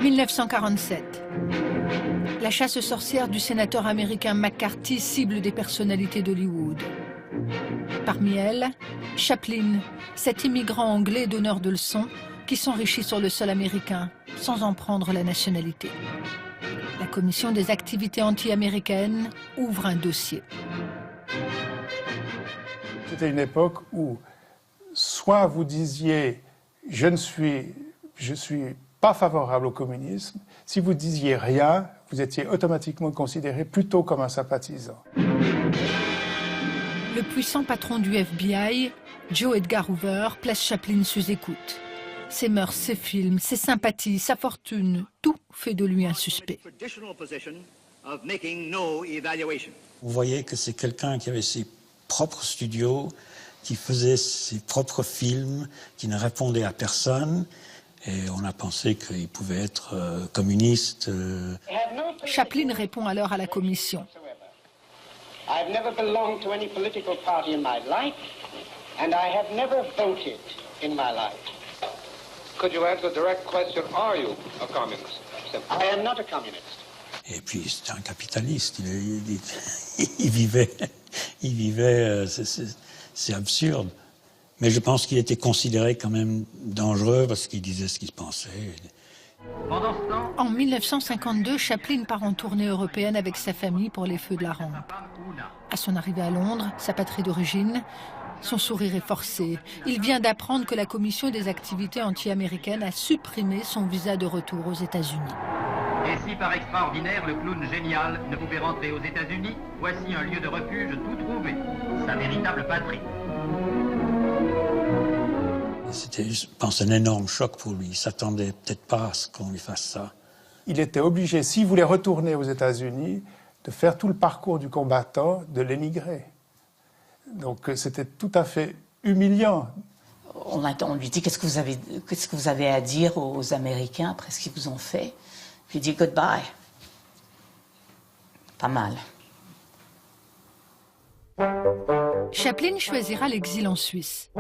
1947. La chasse aux sorcières du sénateur américain McCarthy cible des personnalités d'Hollywood. Parmi elles, Chaplin, cet immigrant anglais donneur de leçons qui s'enrichit sur le sol américain sans en prendre la nationalité. La commission des activités anti-américaines ouvre un dossier. C'était une époque où soit vous disiez « je ne suis pas favorable au communisme », si vous disiez rien, vous étiez automatiquement considéré plutôt comme un sympathisant. Le puissant patron du FBI, Joe Edgar Hoover, place Chaplin sous écoute. Ses mœurs, ses films, ses sympathies, sa fortune, tout fait de lui un suspect. Vous voyez que c'est quelqu'un qui avait ses propres studios, qui faisait ses propres films, qui ne répondait à personne. Et on a pensé qu'il pouvait être communiste. Chaplin répond alors à la commission. I've never belonged to any political party in my life, and I have never voted in my life. Could you answer the direct question, are you a communist? I am not a communist. Et puis c'était un capitaliste, il vivait, c'est absurde. Mais je pense qu'il était considéré quand même dangereux parce qu'il disait ce qu'il pensait. En 1952, Chaplin part en tournée européenne avec sa famille pour les Feux de la Rampe. À son arrivée à Londres, sa patrie d'origine, son sourire est forcé. Il vient d'apprendre que la commission des activités anti-américaines a supprimé son visa de retour aux États-Unis. Et si par extraordinaire, le clown génial ne pouvait rentrer aux États-Unis, voici un lieu de refuge tout trouvé, sa véritable patrie. C'était, je pense, un énorme choc pour lui. Il ne s'attendait peut-être pas à ce qu'on lui fasse ça. Il était obligé, s'il voulait retourner aux États-Unis, de faire tout le parcours du combattant, de l'émigrer. Donc c'était tout à fait humiliant. On lui dit qu'est-ce que vous avez à dire aux Américains après ce qu'ils vous ont fait. Puis il dit goodbye. Pas mal. Chaplin choisira l'exil en Suisse.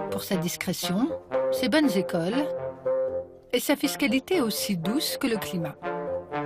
Pour sa discrétion, ses bonnes écoles et sa fiscalité aussi douce que le climat.